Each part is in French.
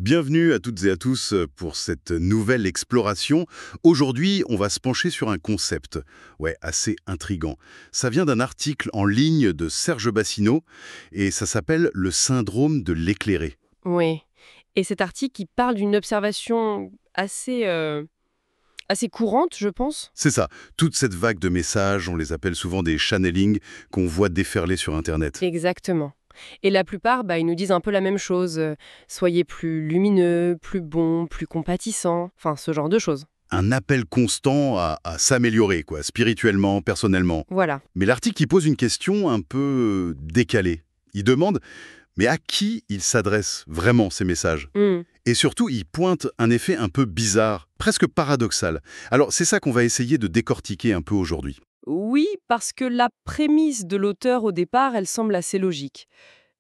Bienvenue à toutes et à tous pour cette nouvelle exploration. Aujourd'hui, on va se pencher sur un concept, assez intriguant. Ça vient d'un article en ligne de Serge Bassino et ça s'appelle le syndrome de l'éclairé. Oui. Et cet article, il parle d'une observation assez courante, je pense. C'est ça, toute cette vague de messages, on les appelle souvent des channelings qu'on voit déferler sur Internet. Exactement. Et la plupart, ils nous disent un peu la même chose. Soyez plus lumineux, plus bon, plus compatissant. Enfin, ce genre de choses. Un appel constant à s'améliorer, spirituellement, personnellement. Voilà. Mais l'article, il pose une question un peu décalée. Il demande, mais à qui il s'adresse vraiment ces messages? Hmm. Et surtout, il pointe un effet un peu bizarre, presque paradoxal. Alors, c'est ça qu'on va essayer de décortiquer un peu aujourd'hui. Oui, parce que la prémisse de l'auteur au départ, elle semble assez logique.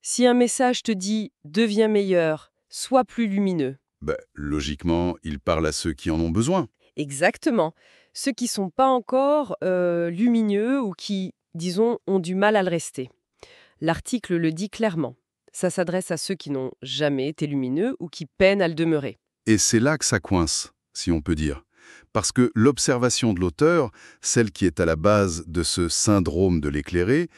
Si un message te dit « deviens meilleur, sois plus lumineux », Logiquement, il parle à ceux qui en ont besoin. exactement. Ceux qui sont pas encore lumineux ou qui, disons, ont du mal à le rester. L'article le dit clairement. Ça s'adresse à ceux qui n'ont jamais été lumineux ou qui peinent à le demeurer. Et c'est là que ça coince, si on peut dire. Parce que l'observation de l'auteur, celle qui est à la base de ce syndrome de l'éclairé,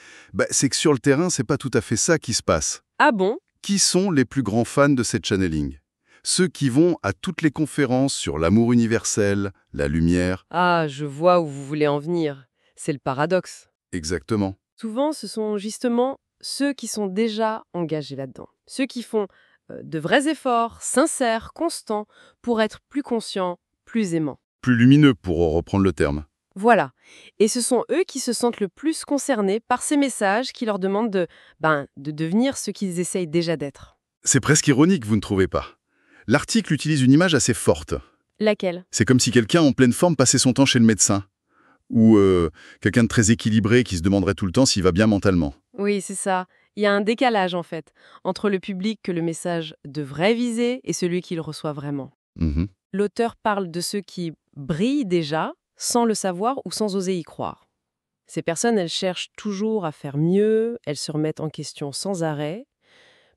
c'est que sur le terrain, c'est pas tout à fait ça qui se passe. Ah bon? Qui sont les plus grands fans de cette channeling? Ceux qui vont à toutes les conférences sur l'amour universel, la lumière. Ah, je vois où vous voulez en venir. C'est le paradoxe. Exactement. Souvent, ce sont justement ceux qui sont déjà engagés là-dedans. Ceux qui font de vrais efforts, sincères, constants, pour être plus conscients, plus aimants. Plus lumineux, pour reprendre le terme. Voilà. Et ce sont eux qui se sentent le plus concernés par ces messages qui leur demandent de devenir ce qu'ils essayent déjà d'être. C'est presque ironique, vous ne trouvez pas? L'article utilise une image assez forte. Laquelle? C'est comme si quelqu'un en pleine forme passait son temps chez le médecin. Ou quelqu'un de très équilibré qui se demanderait tout le temps s'il va bien mentalement. Oui, c'est ça. Il y a un décalage, en fait, entre le public que le message devrait viser et celui qu'il reçoit vraiment. Mhm. L'auteur parle de ceux qui brillent déjà, sans le savoir ou sans oser y croire. Ces personnes, elles cherchent toujours à faire mieux, elles se remettent en question sans arrêt,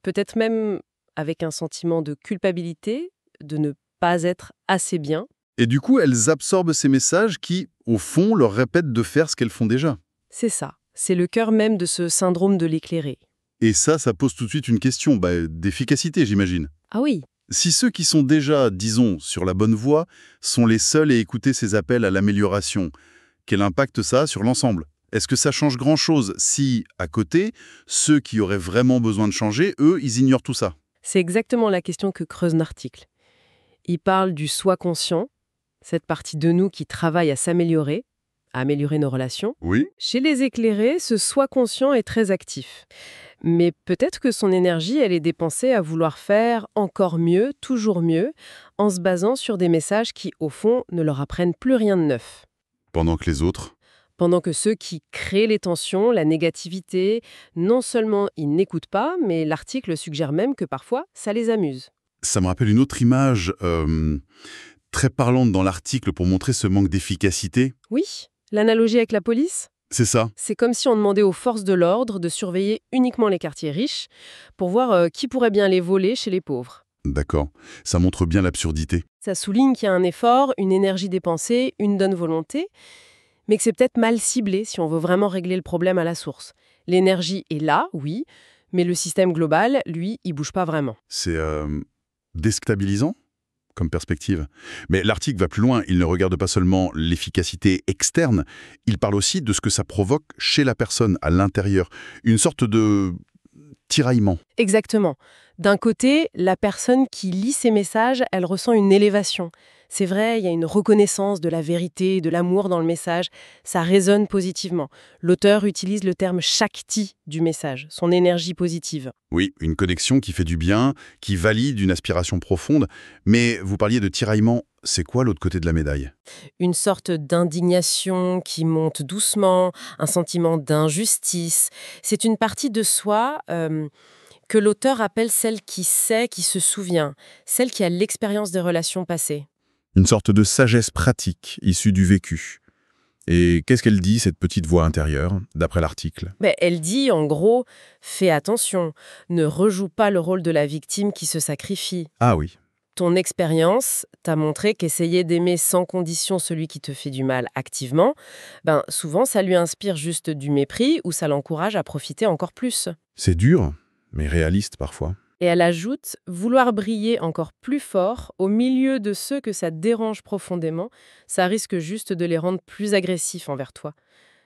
peut-être même avec un sentiment de culpabilité, de ne pas être assez bien. Et du coup, elles absorbent ces messages qui, au fond, leur répètent de faire ce qu'elles font déjà. C'est ça. C'est le cœur même de ce syndrome de l'éclairé. Et ça pose tout de suite une question d'efficacité, j'imagine. Ah oui. Si ceux qui sont déjà, disons, sur la bonne voie, sont les seuls à écouter ces appels à l'amélioration, quel impact ça a sur l'ensemble? Est-ce que ça change grand-chose si, à côté, ceux qui auraient vraiment besoin de changer, eux, ils ignorent tout ça? C'est exactement la question que creuse l'article. Il parle du soi conscient, cette partie de nous qui travaille à s'améliorer, à améliorer nos relations. Oui. Chez les éclairés, ce soi conscient est très actif. Mais peut-être que son énergie, elle est dépensée à vouloir faire encore mieux, toujours mieux, en se basant sur des messages qui, au fond, ne leur apprennent plus rien de neuf. Pendant que les autres? Pendant que ceux qui créent les tensions, la négativité, non seulement ils n'écoutent pas, mais l'article suggère même que parfois, ça les amuse. Ça me rappelle une autre image très parlante dans l'article pour montrer ce manque d'efficacité. Oui, l'analogie avec la police? C'est ça. C'est comme si on demandait aux forces de l'ordre de surveiller uniquement les quartiers riches pour voir qui pourrait bien les voler chez les pauvres. D'accord. Ça montre bien l'absurdité. Ça souligne qu'il y a un effort, une énergie dépensée, une bonne volonté, mais que c'est peut-être mal ciblé si on veut vraiment régler le problème à la source. L'énergie est là, oui, mais le système global, lui, il bouge pas vraiment. C'est déstabilisant comme perspective. Mais l'article va plus loin. Il ne regarde pas seulement l'efficacité externe, il parle aussi de ce que ça provoque chez la personne, à l'intérieur. Une sorte de tiraillement. Exactement. D'un côté, la personne qui lit ces messages, elle ressent une élévation. C'est vrai, il y a une reconnaissance de la vérité, de l'amour dans le message. Ça résonne positivement. L'auteur utilise le terme Shakti du message, son énergie positive. Oui, une connexion qui fait du bien, qui valide une aspiration profonde. Mais vous parliez de tiraillement. C'est quoi l'autre côté de la médaille? Une sorte d'indignation qui monte doucement, un sentiment d'injustice. C'est une partie de soi que l'auteur appelle celle qui sait, qui se souvient, celle qui a l'expérience des relations passées. Une sorte de sagesse pratique issue du vécu. Et qu'est-ce qu'elle dit, cette petite voix intérieure, d'après l'article? Elle dit, en gros, fais attention, ne rejoue pas le rôle de la victime qui se sacrifie. Ah oui, Ton expérience t'a montré qu'essayer d'aimer sans condition celui qui te fait du mal activement, souvent ça lui inspire juste du mépris ou ça l'encourage à profiter encore plus. C'est dur, mais réaliste parfois. Et elle ajoute, vouloir briller encore plus fort au milieu de ceux que ça dérange profondément, ça risque juste de les rendre plus agressifs envers toi.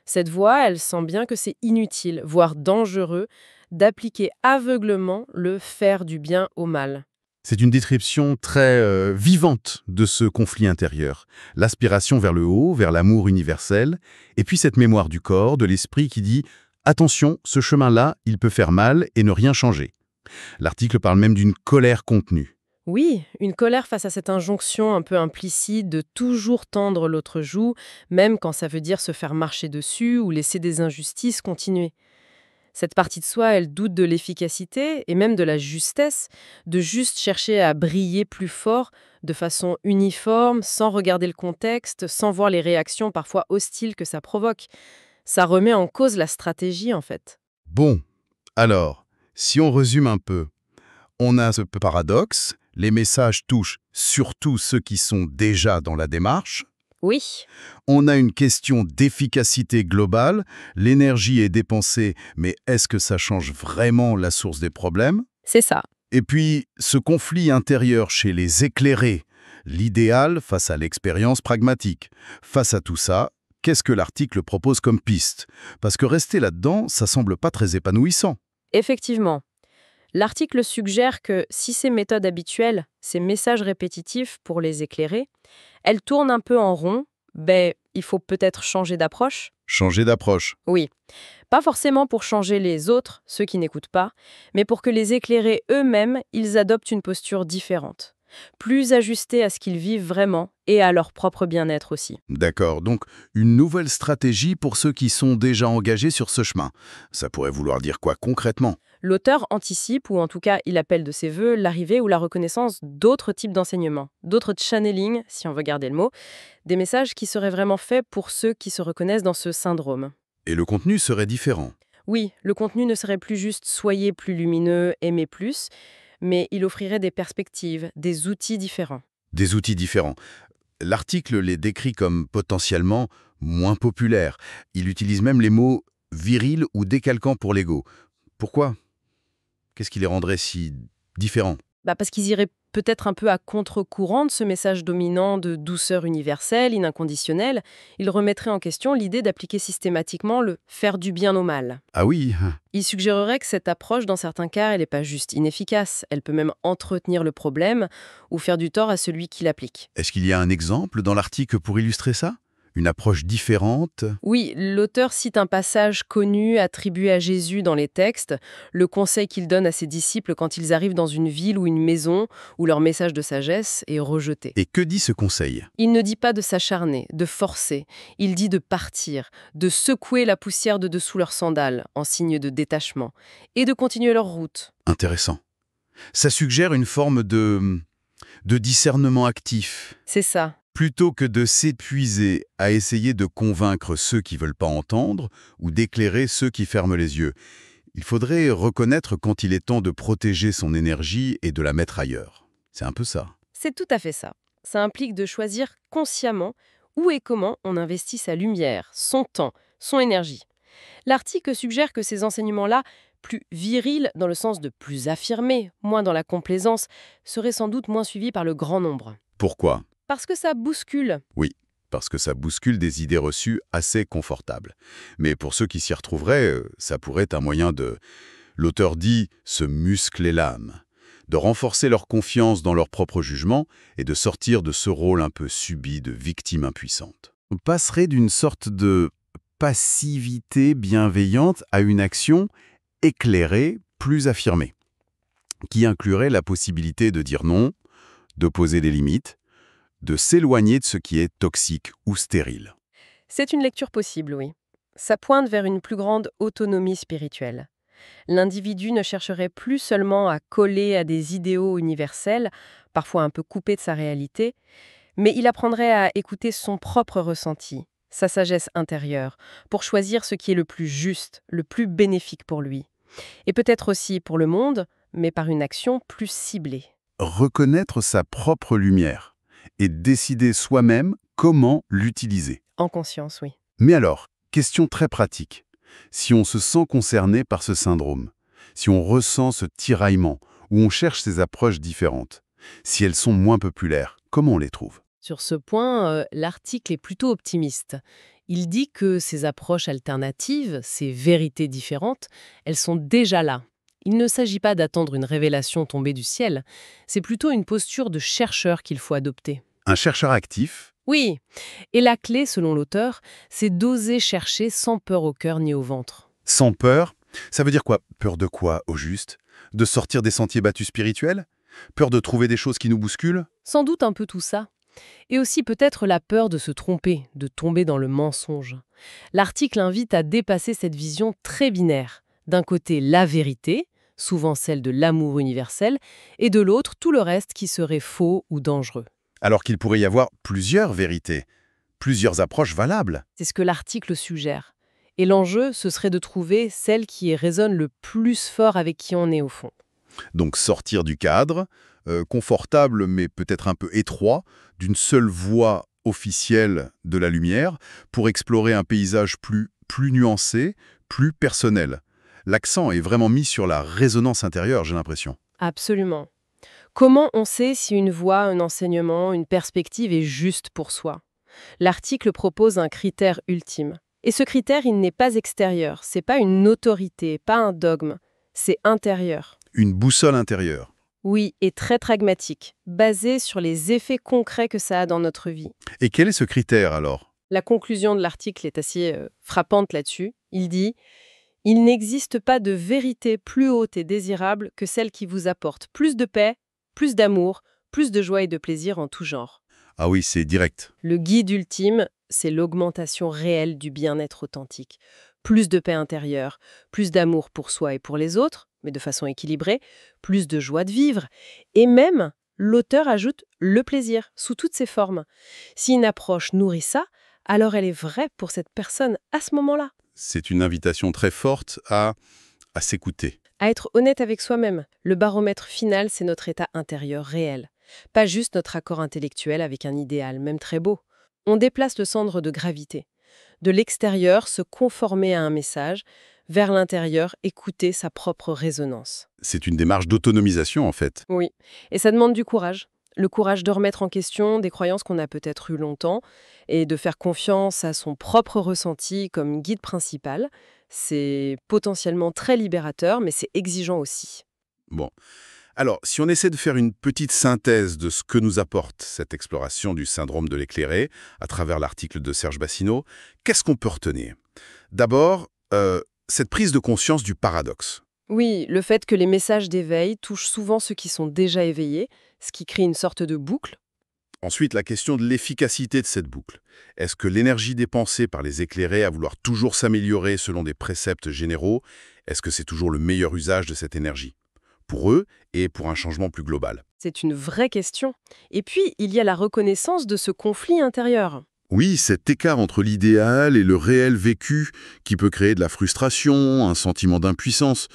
Cette voix, elle sent bien que c'est inutile, voire dangereux, d'appliquer aveuglement le faire du bien au mal. C'est une description très vivante de ce conflit intérieur. L'aspiration vers le haut, vers l'amour universel, et puis cette mémoire du corps, de l'esprit qui dit « Attention, ce chemin-là, il peut faire mal et ne rien changer ». L'article parle même d'une colère contenue. Oui, une colère face à cette injonction un peu implicite de toujours tendre l'autre joue, même quand ça veut dire se faire marcher dessus ou laisser des injustices continuer. Cette partie de soi, elle doute de l'efficacité et même de la justesse, de juste chercher à briller plus fort, de façon uniforme, sans regarder le contexte, sans voir les réactions parfois hostiles que ça provoque. Ça remet en cause la stratégie, en fait. Bon, alors, si on résume un peu, on a ce paradoxe, les messages touchent surtout ceux qui sont déjà dans la démarche. Oui, On a une question d'efficacité globale, l'énergie est dépensée, mais est-ce que ça change vraiment la source des problèmes? c'est ça. Et puis, ce conflit intérieur chez les éclairés, l'idéal face à l'expérience pragmatique. Face à tout ça, qu'est-ce que l'article propose comme piste? Parce que rester là-dedans, ça semble pas très épanouissant. Effectivement. L'article suggère que si ces méthodes habituelles, ces messages répétitifs pour les éclairer, elles tournent un peu en rond, il faut peut-être changer d'approche. Changer d'approche. Oui, pas forcément pour changer les autres, ceux qui n'écoutent pas, mais pour que les éclairés eux-mêmes, ils adoptent une posture différente, plus ajustée à ce qu'ils vivent vraiment et à leur propre bien-être aussi. D'accord, donc une nouvelle stratégie pour ceux qui sont déjà engagés sur ce chemin. Ça pourrait vouloir dire quoi concrètement? L'auteur anticipe, ou en tout cas il appelle de ses voeux, l'arrivée ou la reconnaissance d'autres types d'enseignements, d'autres channeling, si on veut garder le mot, des messages qui seraient vraiment faits pour ceux qui se reconnaissent dans ce syndrome. Et le contenu serait différent. Oui, le contenu ne serait plus juste soyez plus lumineux, aimez plus, mais il offrirait des perspectives, des outils différents. Des outils différents. L'article les décrit comme potentiellement moins populaires. Il utilise même les mots viril ou décalquant pour l'ego. Pourquoi? Qu'est-ce qui les rendrait si différents? Parce qu'ils iraient peut-être un peu à contre-courant de ce message dominant de douceur universelle, inconditionnelle. Ils remettraient en question l'idée d'appliquer systématiquement le faire du bien au mal. Ah oui, Il suggérerait que cette approche, dans certains cas, elle n'est pas juste inefficace, elle peut même entretenir le problème ou faire du tort à celui qui l'applique. est-ce qu'il y a un exemple dans l'article pour illustrer ça? Une approche différente? Oui, l'auteur cite un passage connu attribué à Jésus dans les textes, le conseil qu'il donne à ses disciples quand ils arrivent dans une ville ou une maison où leur message de sagesse est rejeté. Et que dit ce conseil? Il ne dit pas de s'acharner, de forcer, il dit de partir, de secouer la poussière de dessous leurs sandales en signe de détachement et de continuer leur route. Intéressant. Ça suggère une forme de discernement actif. C'est ça. Plutôt que de s'épuiser à essayer de convaincre ceux qui veulent pas entendre ou d'éclairer ceux qui ferment les yeux, il faudrait reconnaître quand il est temps de protéger son énergie et de la mettre ailleurs. C'est un peu ça. C'est tout à fait ça. Ça implique de choisir consciemment où et comment on investit sa lumière, son temps, son énergie. L'article suggère que ces enseignements-là, plus virils dans le sens de plus affirmés, moins dans la complaisance, seraient sans doute moins suivis par le grand nombre. Pourquoi? Parce que ça bouscule. Oui, parce que ça bouscule des idées reçues assez confortables. Mais pour ceux qui s'y retrouveraient, ça pourrait être un moyen de, l'auteur dit, se muscler l'âme, de renforcer leur confiance dans leur propre jugement et de sortir de ce rôle un peu subi de victime impuissante. On passerait d'une sorte de passivité bienveillante à une action éclairée, plus affirmée, qui inclurait la possibilité de dire non, de poser des limites, de s'éloigner de ce qui est toxique ou stérile. C'est une lecture possible, oui. Ça pointe vers une plus grande autonomie spirituelle. L'individu ne chercherait plus seulement à coller à des idéaux universels, parfois un peu coupés de sa réalité, mais il apprendrait à écouter son propre ressenti, sa sagesse intérieure, pour choisir ce qui est le plus juste, le plus bénéfique pour lui. Et peut-être aussi pour le monde, mais par une action plus ciblée. reconnaître sa propre lumière et décider soi-même comment l'utiliser. En conscience, oui. Mais alors, question très pratique. Si on se sent concerné par ce syndrome, si on ressent ce tiraillement, ou on cherche ces approches différentes, si elles sont moins populaires, comment on les trouve? Sur ce point, l'article est plutôt optimiste. Il dit que ces approches alternatives, ces vérités différentes, elles sont déjà là. Il ne s'agit pas d'attendre une révélation tombée du ciel, c'est plutôt une posture de chercheur qu'il faut adopter. Un chercheur actif, Oui, et la clé, selon l'auteur, c'est d'oser chercher sans peur au cœur ni au ventre. sans peur, ça veut dire quoi? Peur de quoi, au juste? De sortir des sentiers battus spirituels? Peur de trouver des choses qui nous bousculent? Sans doute un peu tout ça. Et aussi peut-être la peur de se tromper, de tomber dans le mensonge. L'article invite à dépasser cette vision très binaire. D'un côté, la vérité, souvent celle de l'amour universel, et de l'autre, tout le reste qui serait faux ou dangereux. Alors qu'il pourrait y avoir plusieurs vérités, plusieurs approches valables. C'est ce que l'article suggère. Et l'enjeu, ce serait de trouver celle qui résonne le plus fort avec qui on est au fond. Donc sortir du cadre, confortable mais peut-être un peu étroit, d'une seule voie officielle de la lumière, pour explorer un paysage plus nuancé, plus personnel. L'accent est vraiment mis sur la résonance intérieure, j'ai l'impression. Absolument. Comment on sait si une voix, un enseignement, une perspective est juste pour soi? L'article propose un critère ultime. Et ce critère, il n'est pas extérieur, c'est pas une autorité, pas un dogme, c'est intérieur. Une boussole intérieure. Oui, et très pragmatique, basé sur les effets concrets que ça a dans notre vie. Et quel est ce critère alors? La conclusion de l'article est assez frappante là-dessus. Il dit « Il n'existe pas de vérité plus haute et désirable que celle qui vous apporte plus de paix, plus d'amour, plus de joie et de plaisir en tout genre. » Ah oui, c'est direct. Le guide ultime, c'est l'augmentation réelle du bien-être authentique. Plus de paix intérieure, plus d'amour pour soi et pour les autres, mais de façon équilibrée, plus de joie de vivre. Et même, l'auteur ajoute le plaisir, sous toutes ses formes. Si une approche nourrit ça, alors elle est vraie pour cette personne à ce moment-là. C'est une invitation très forte à s'écouter. À être honnête avec soi-même. Le baromètre final, c'est notre état intérieur réel. Pas juste notre accord intellectuel avec un idéal, même très beau. On déplace le centre de gravité. De l'extérieur, se conformer à un message, vers l'intérieur, écouter sa propre résonance. C'est une démarche d'autonomisation en fait. Oui, et ça demande du courage. Le courage de remettre en question des croyances qu'on a peut-être eues longtemps et de faire confiance à son propre ressenti comme guide principal. C'est potentiellement très libérateur, mais c'est exigeant aussi. Bon. Alors, si on essaie de faire une petite synthèse de ce que nous apporte cette exploration du syndrome de l'éclairé à travers l'article de Serge Bassino, qu'est-ce qu'on peut retenir? D'abord, cette prise de conscience du paradoxe. Oui, le fait que les messages d'éveil touchent souvent ceux qui sont déjà éveillés, ce qui crée une sorte de boucle. Ensuite, la question de l'efficacité de cette boucle. Est-ce que l'énergie dépensée par les éclairés à vouloir toujours s'améliorer selon des préceptes généraux, est-ce que c'est toujours le meilleur usage de cette énergie? Pour eux et pour un changement plus global. C'est une vraie question. Et puis, il y a la reconnaissance de ce conflit intérieur. Oui, cet écart entre l'idéal et le réel vécu qui peut créer de la frustration, un sentiment d'impuissance.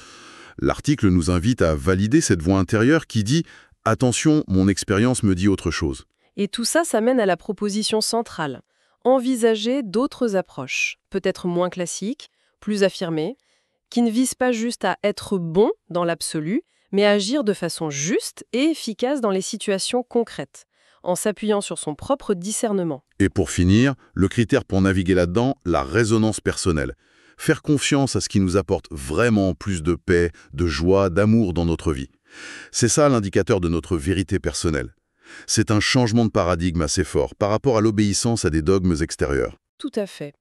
L'article nous invite à valider cette voix intérieure qui dit « Attention, mon expérience me dit autre chose ». Et tout ça, ça mène à la proposition centrale. Envisager d'autres approches, peut-être moins classiques, plus affirmées, qui ne visent pas juste à être bon dans l'absolu, mais à agir de façon juste et efficace dans les situations concrètes, en s'appuyant sur son propre discernement. Et pour finir, le critère pour naviguer là-dedans, la résonance personnelle. Faire confiance à ce qui nous apporte vraiment plus de paix, de joie, d'amour dans notre vie. C'est ça l'indicateur de notre vérité personnelle. C'est un changement de paradigme assez fort par rapport à l'obéissance à des dogmes extérieurs. Tout à fait.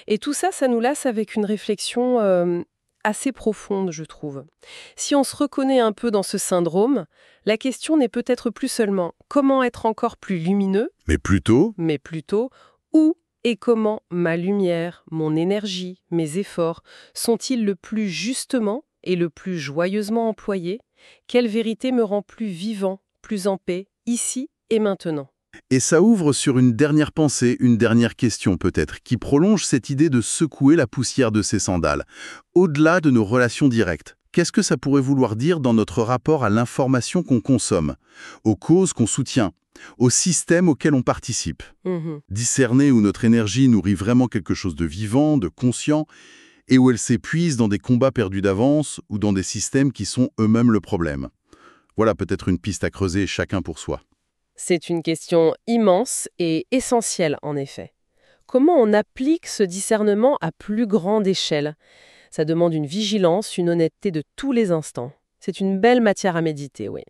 Et tout ça, ça nous laisse avec une réflexion assez profonde, je trouve. Si on se reconnaît un peu dans ce syndrome, la question n'est peut-être plus seulement comment être encore plus lumineux, Mais plutôt, mais plutôt où et comment ma lumière, mon énergie, mes efforts sont-ils le plus justement et le plus joyeusement employés? Quelle vérité me rend plus vivant, plus en paix, ici et maintenant? et ça ouvre sur une dernière pensée, une dernière question peut-être, qui prolonge cette idée de secouer la poussière de ses sandales, au-delà de nos relations directes. Qu'est-ce que ça pourrait vouloir dire dans notre rapport à l'information qu'on consomme, aux causes qu'on soutient, au système auquel on participe? Mhm. Discerner où notre énergie nourrit vraiment quelque chose de vivant, de conscient, et où elle s'épuise dans des combats perdus d'avance ou dans des systèmes qui sont eux-mêmes le problème. Voilà peut-être une piste à creuser chacun pour soi. C'est une question immense et essentielle, en effet. Comment on applique ce discernement à plus grande échelle? Ça demande une vigilance, une honnêteté de tous les instants. C'est une belle matière à méditer, oui.